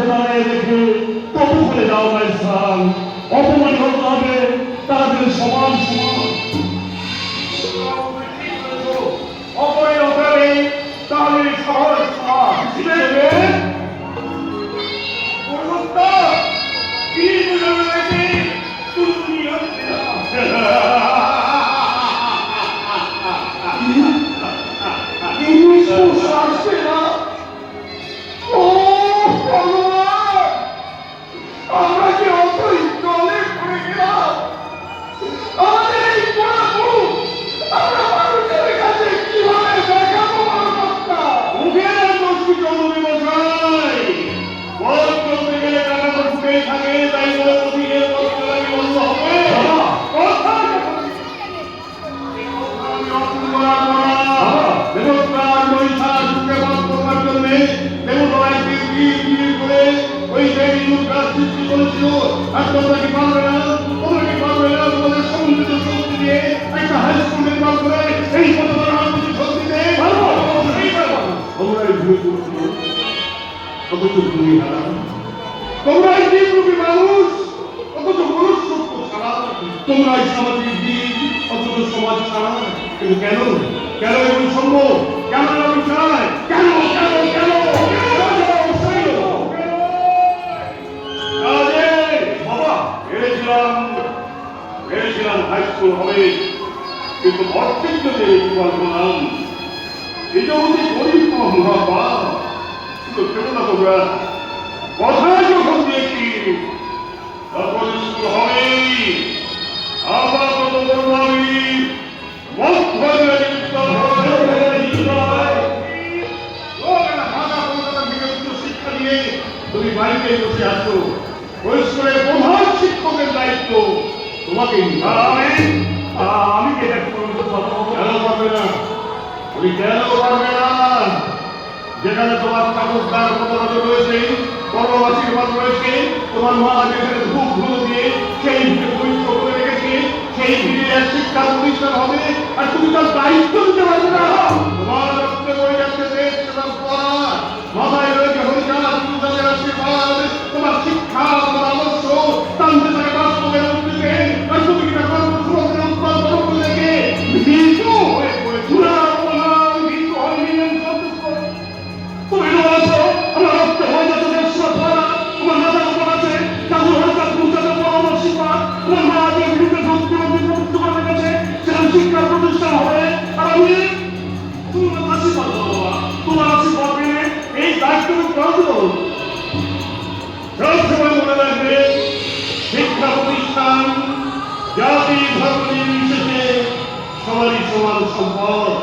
দাঁড়িয়ে রেখে তবু বলে দাও না ইসলাম, অপমান হতে হবে তাদের সমান সমান। অপরের অপরে তাহলে সহজ সমাজ কি বুঝাবে তুমি হচ্ছে না আমরা কি অত জলে পড়ে গেলাম? আমাদের এই আমরা মানুষের কাছে কিভাবে দেখাবো মানবতা? মুখের দোষী জন্মে বসাই বল করতে গেলে টাকা তো ফুটেই থাকে, তাই বলে প্রতিদিনের কষ্ট লাগে বন্ধ হবে কথা দেবতার বৈশা যুগে বাস করবার জন্যে দেবতাকে বিয়ে করে ওই দেবী দুর্গা সৃষ্টি করেছিল। আর তোমরা কি পারবে না? তোমরা কি পারবে না? তোমাদের সমুদ্র শক্তি দিয়ে একটা হাই স্কুল নির্মাণ করে এই পথের রাজনীতি শক্তি দেয় তোমরাই ভুল করছো, অথচ তুমি হারা। তোমরাই দ্বীপরূপী মানুষ, অথচ মনুষ্যত্ব ছাড়া। তোমরাই সামাজিক দিক, অথচ সমাজ ছাড়া। কিন্তু কেন কেন এমন সম্ভব? কেন আমি চাই? কেন কেন কেন বাবা ভেবেছিলাম হাই স্কুল হবে, কিন্তু অর্ধেক যদি করলাম এই যে অতি গরিব বাবা কেন না তোমরা কথা যখন দেখি তখন স্কুল হবেই। আবার কত বলবো আমি শিক্ষা দিয়ে তুমি বাড়িতে বসে আছো। ওই স্কুলের প্রধান শিক্ষকের দায়িত্ব তোমাকে আমি কেন পারবে না? তুমি কেন পারবে না? যেখানে তোমার ঠাকুরদার প্রধানত রয়েছে, বড় আশীর্বাদ রয়েছে, তোমার মা যেখানে ধূপ ধুলো দিয়ে সেই ভিড়ে পবিত্র করে রেখেছে, সেই ভিড়ে শিক্ষা প্রতিষ্ঠান হবে, আর তুমি তার দায়িত্ব দিতে পারবে না। তোমার রক্তে বয়ে যাচ্ছে দেশ এবং পড়া, মাথায় রয়েছে হরিচাঁদ তাদের আশীর্বাদ, তোমার শিক্ষা তোমার আদর্শ টানতে থাকে বাস্তবের উদ্যোগে। আর তুমি কি তার কর্মসূত্রের উৎপাদন করে রেখে ভীতু হয়ে পড়ে চূড়া ভীতু হয়নি। তুমি রয়েছো আমার রক্তে হয়ে যাচ্ছে দেড়শো ধরা, তোমার মাথার উপর আছে জাদু হরকার পূজাতে পরামর্শিপাত, তোমার মা যে বিরুদ্ধে ভক্তিবন্ধী প্রযুক্ত করে গেছে সেখানে শিক্ষার প্রতিষ্ঠান হবে। আর আমি তোমার আশীর্বাদ বাবা, তোমার আশীর্বাদ পেয়ে এই দায়িত্ব গ্রহণ করো। সবসময় মনে রাখবে শিক্ষা প্রতিষ্ঠান জাতি ধর্ম নির্বিশেষে সবারই সমান সম্পদ।